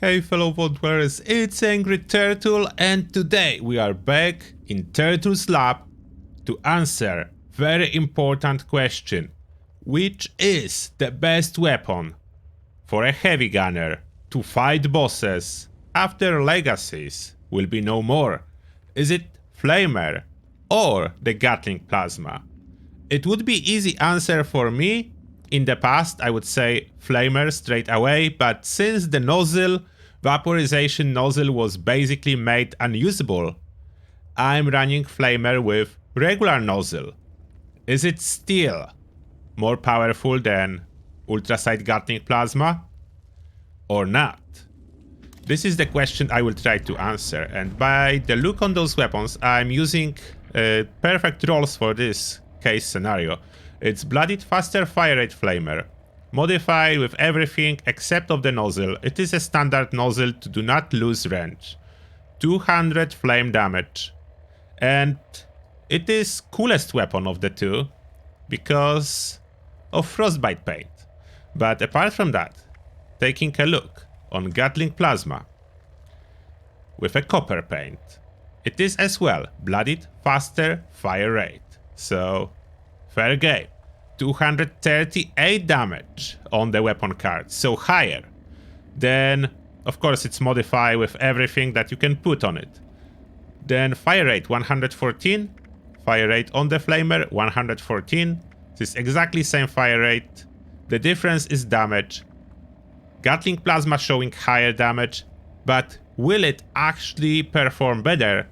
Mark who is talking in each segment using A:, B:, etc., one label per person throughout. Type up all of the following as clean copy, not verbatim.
A: Hey fellow vault dwellers, it's Angry Turtle, and today we are back in Turtle's lab to answer very important question. Which is the best weapon for a heavy gunner to fight bosses after legacies will be no more? Is it FLAMER or the Gatling plasma? It would be easy answer for me. In the past I would say FLAMER straight away, but since the nozzle, vaporization nozzle, was basically made unusable, I'm running FLAMER with regular nozzle. Is it still more powerful than ultraside Gatling plasma or not? This is the question I will try to answer, and by the look on those weapons I'm using perfect rolls for this case scenario. It's bloodied faster fire rate FLAMER, modified with everything except of the nozzle. It is a standard nozzle to do not lose range, 200 flame damage, and it is coolest weapon of the two because of frostbite paint. But apart from that, taking a look on Gatling plasma with a copper paint, it is as well bloodied faster fire rate, so fair game. 238 damage on the weapon card, so higher. Then of course it's modified with everything that you can put on it. Then fire rate 114, fire rate on the FLAMER 114. This is exactly same fire rate. The difference is damage. Gatling plasma showing higher damage, but will it actually perform better?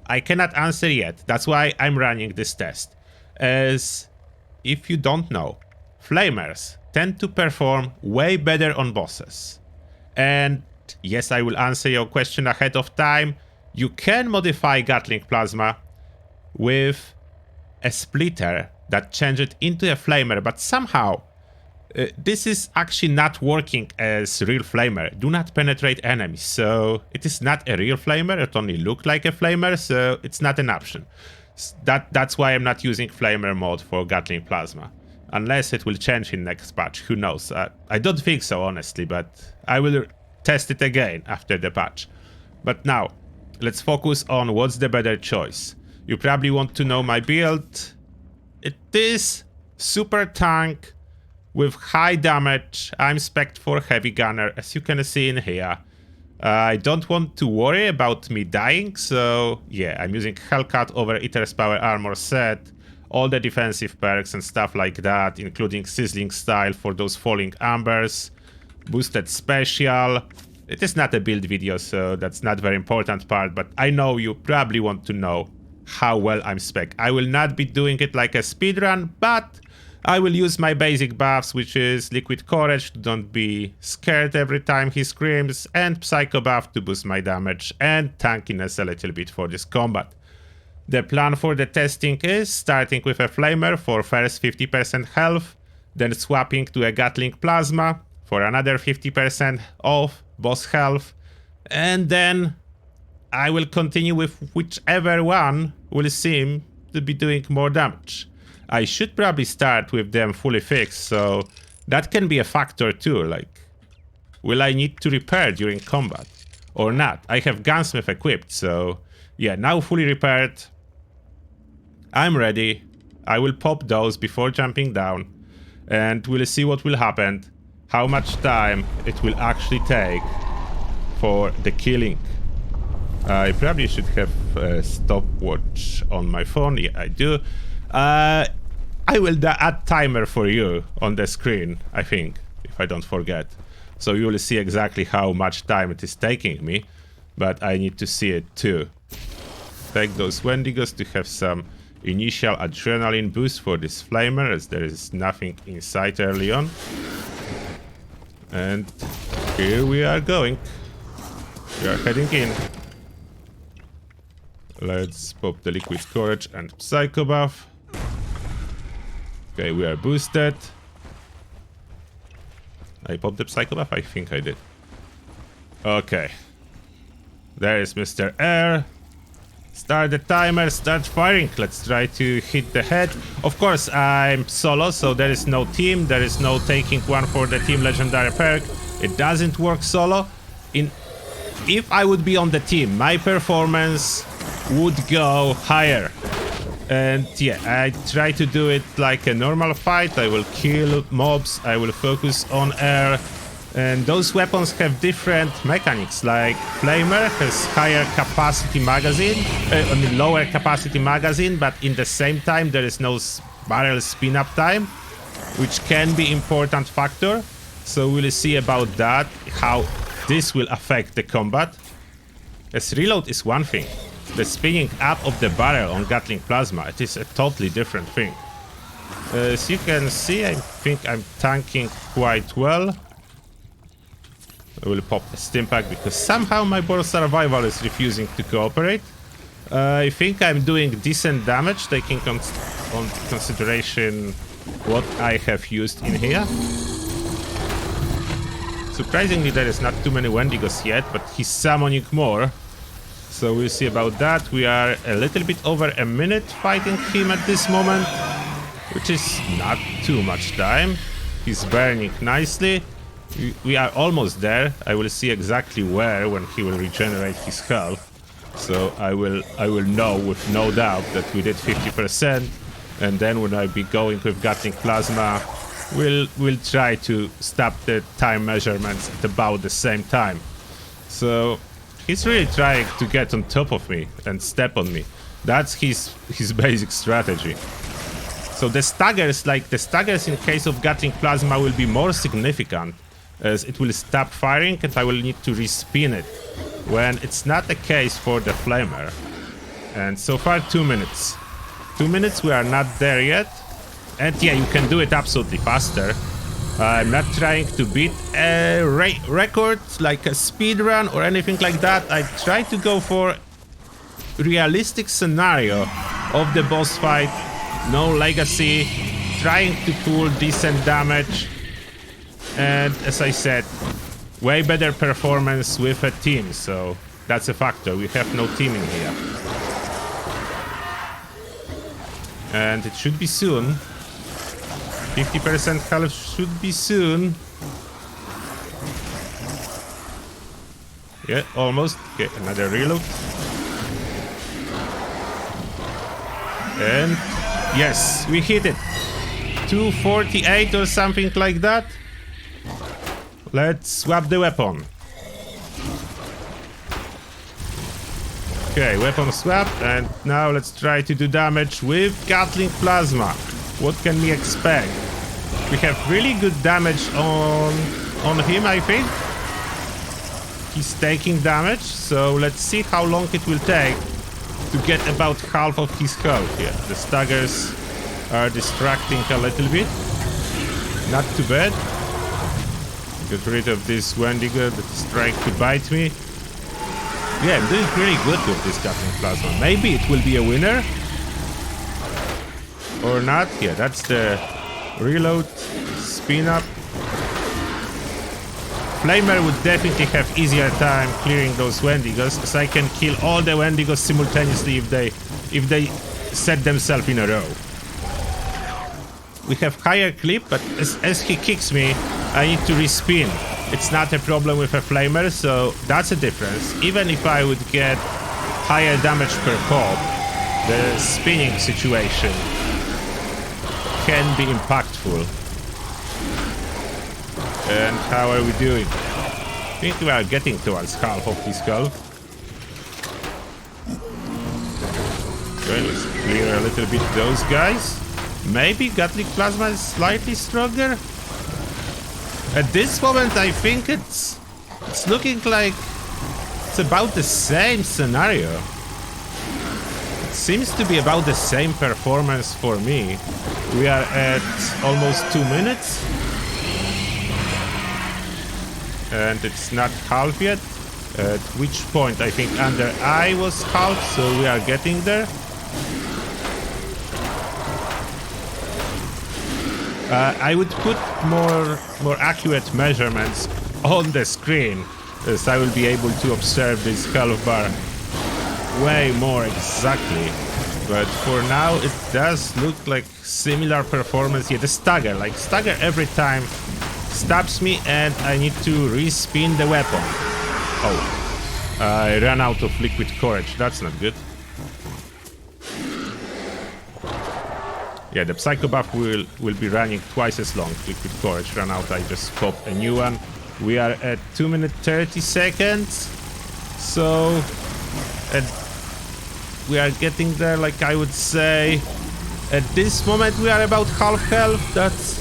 A: I cannot answer yet. That's why I'm running this test. As if you don't know, FLAMERs tend to perform way better on bosses. And yes, I will answer your question ahead of time. You can modify Gatling plasma with a splitter that changes it into a FLAMER, but somehow this is actually not working as real FLAMER. Do not penetrate enemies, so it is not a real FLAMER. It only looks like a FLAMER, so it's not an option. That's why I'm not using FLAMER mode for Gatling plasma, unless it will change in next patch. Who knows? I don't think so, honestly, but I will test it again after the patch. But now let's focus on what's the better choice. You probably want to know my build. It is super tank with high damage. I'm spec'd for heavy gunner, as you can see in here. I don't want to worry about me dying, so yeah, I'm using Hellcat over Eater's Power Armor set, all the defensive perks and stuff like that, including Sizzling Style for those falling ambers, boosted special. It is not a build video, so that's not very important part, but I know you probably want to know how well I'm spec. I will not be doing it like a speedrun, but I will use my basic buffs, which is Liquid Courage to don't be scared every time he screams, and Psycho buff to boost my damage, and tankiness a little bit for this combat. The plan for the testing is starting with a FLAMER for first 50% health, then swapping to a Gatling plasma for another 50% of boss health, and then I will continue with whichever one will seem to be doing more damage. I should probably start with them fully fixed, so that can be a factor too, like, will I need to repair during combat or not? I have Gunsmith equipped, so yeah, now fully repaired. I'm ready. I will pop those before jumping down, and we'll see what will happen, how much time it will actually take for the killing. I probably should have a stopwatch on my phone. Yeah, I do. I will add timer for you on the screen, I think, if I don't forget. So you will see exactly how much time it is taking me, but I need to see it too. Take those Wendigos to have some initial adrenaline boost for this FLAMER, as there is nothing inside early on. And here we are going. We are heading in. Let's pop the Liquid Courage and Psycho buff. Okay, we are boosted. I popped the Psycho buff? I think I did. Okay. There is Mr. Air. Start the timer, start firing. Let's try to hit the head. Of course, I'm solo, so there is no team. There is no taking one for the team legendary perk. It doesn't work solo. If I would be on the team, my performance would go higher. And yeah, I try to do it like a normal fight. I will kill mobs, I will focus on air. And those weapons have different mechanics, like FLAMER has higher capacity magazine, lower capacity magazine, but in the same time there is no barrel spin-up time, which can be important factor. So we'll see about that, how this will affect the combat. As reload is one thing, the spinning up of the barrel on Gatling Plasma, it is a totally different thing. As you can see, I think I'm tanking quite well. I will pop the stim pack because somehow my board survival is refusing to cooperate. I think I'm doing decent damage, taking on consideration what I have used in here. Surprisingly, there is not too many Wendigos yet, but he's summoning more. So we'll see about that. We are a little bit over a minute fighting him at this moment, which is not too much time. He's burning nicely. We are almost there. I will see exactly where when he will regenerate his health. So I will know with no doubt that we did 50%. And then when I be going with Gatling Plasma, we'll try to stop the time measurements at about the same time. So he's really trying to get on top of me and step on me. That's his basic strategy. So the staggers in case of Gatling Plasma will be more significant, as it will stop firing and I will need to respin it, when it's not the case for the FLAMER. And so far 2 minutes. 2 minutes, we are not there yet. And yeah, you can do it absolutely faster. I'm not trying to beat a record like a speed run or anything like that. I try to go for realistic scenario of the boss fight, no legacy, trying to pull decent damage. And as I said, way better performance with a team, so that's a factor. We have no teaming here. And it should be soon. 50% health should be soon. Yeah, almost. Okay, another reload. And yes, we hit it. 248 or something like that. Let's swap the weapon. Okay, weapon swap, and now let's try to do damage with Gatling Plasma. What can we expect? We have really good damage on him, I think. He's taking damage, so let's see how long it will take to get about half of his health here. The staggers are distracting a little bit. Not too bad. Get rid of this Wendigo that is trying to bite me. Yeah, I'm doing really good with this Gatling Plasma. Maybe it will be a winner. Or not. Yeah, that's the reload. Spin up. FLAMER would definitely have easier time clearing those Wendigos, as I can kill all the Wendigos simultaneously if they set themselves in a row. We have higher clip, but as he kicks me, I need to respin. It's not a problem with a FLAMER, so that's a difference. Even if I would get higher damage per pop, the spinning situation can be impactful. And how are we doing? I think we are getting towards half of his health. Okay, let's clear a little bit those guys. Maybe Gatling Plasma is slightly stronger. At this moment, I think it's looking like it's about the same scenario. It seems to be about the same performance for me. We are at almost 2 minutes. And it's not half yet. At which point I think under I was half, so we are getting there. I would put more accurate measurements on the screen, as I will be able to observe this health bar way more exactly. But for now, it does look like similar performance. Yeah, the stagger. Like, stagger every time stabs me and I need to respin the weapon. Oh, I ran out of liquid courage. That's not good. Yeah, the Psycho buff will be running twice as long. Liquid courage ran out. I just popped a new one. We are at 2 minutes 30 seconds. So, we are getting there, like I would say. At this moment, we are about half health. That's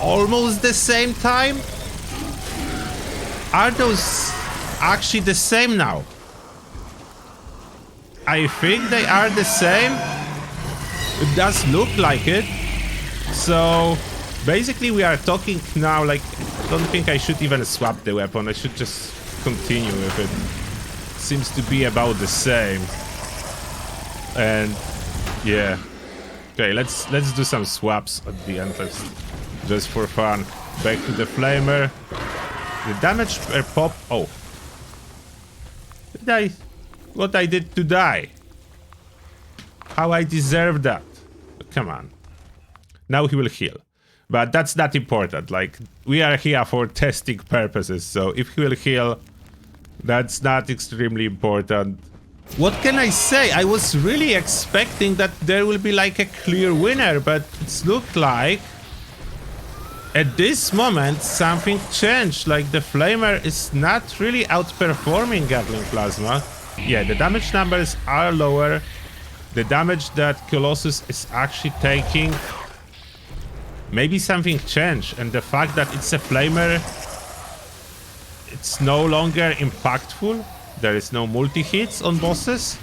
A: almost the same time. Are those actually the same now? I think they are the same. It does look like it. So basically we are talking now, like, I don't think I should even swap the weapon. I should just continue with it. Seems to be about the same. And yeah. Okay, let's do some swaps at the end, just for fun. Back to the Flamer. The damage per pop. Oh. What I did to die? How I deserve that? Come on. Now he will heal. But that's not important. Like, we are here for testing purposes. So if he will heal, that's not extremely important. What can I say? I was really expecting that there will be like a clear winner, but it's looked like at this moment something changed. Like, the Flamer is not really outperforming Gatling Plasma. Yeah, the damage numbers are lower. The damage that Colossus is actually taking, maybe something changed, and the fact that it's a Flamer, it's no longer impactful. There is no multi-hits on bosses.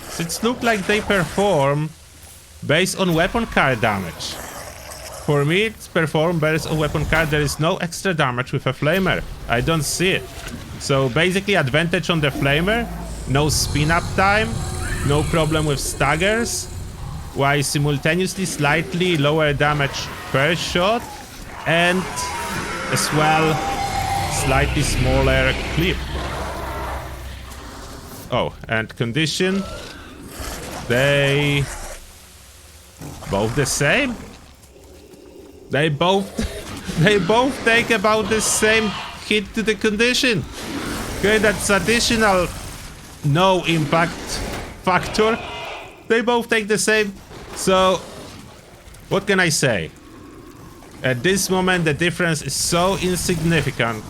A: So it looks like they perform based on weapon card damage. For me, it's performed based on weapon card. There is no extra damage with a Flamer. I don't see it. So basically advantage on the Flamer, no spin-up time, no problem with staggers, while simultaneously slightly lower damage per shot, and as well slightly smaller clip. Oh, and condition, they both the same. They both take about the same hit to the condition. Okay, that's additional no impact factor. They both take the same. So what can I say? At this moment the difference is so insignificant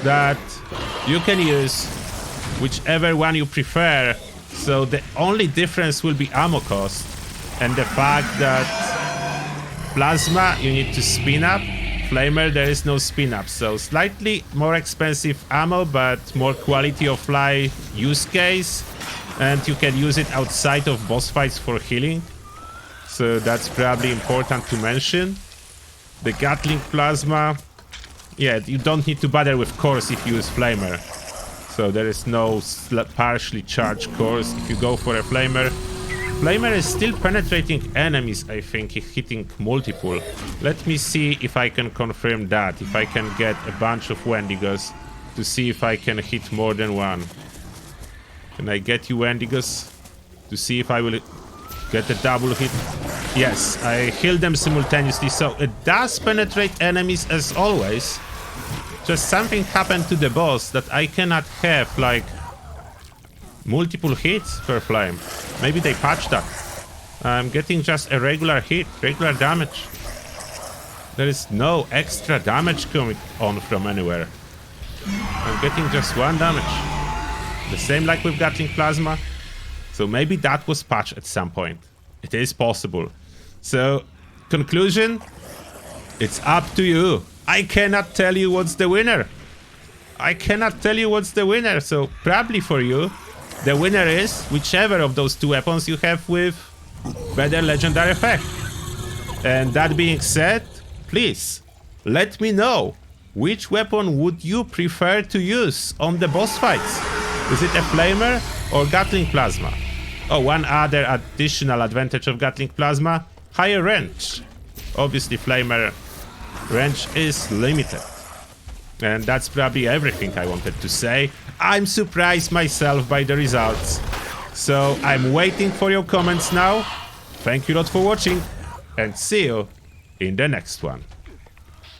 A: that you can use whichever one you prefer. So the only difference will be ammo cost, and the fact that Plasma you need to spin up, Flamer there is no spin up, so slightly more expensive ammo but more quality of life use case, and you can use it outside of boss fights for healing, so that's probably important to mention. The Gatling Plasma, yeah, you don't need to bother with cores if you use Flamer, so there is no partially charged cores if you go for a Flamer. Flamer is still penetrating enemies, I think, hitting multiple. Let me see if I can confirm that, if I can get a bunch of Wendigos to see if I can hit more than one. Can I get you Wendigos to see if I will get a double hit? Yes, I heal them simultaneously, so it does penetrate enemies as always. Just something happened to the boss that I cannot have, like, multiple hits per flame. Maybe they patched that. I'm getting just a regular hit, regular damage. There is no extra damage coming on from anywhere. I'm getting just one damage. The same like with Gatling Plasma. So maybe that was patched at some point. It is possible. So, conclusion, it's up to you. I cannot tell you what's the winner. I cannot tell you what's the winner. So probably for you, the winner is whichever of those two weapons you have with better legendary effect. And that being said, please let me know which weapon would you prefer to use on the boss fights. Is it a Flamer or Gatling Plasma? Oh, one other additional advantage of Gatling Plasma, higher range. Obviously Flamer range is limited. And that's probably everything I wanted to say. I'm surprised myself by the results. So I'm waiting for your comments now. Thank you a lot for watching and see you in the next one.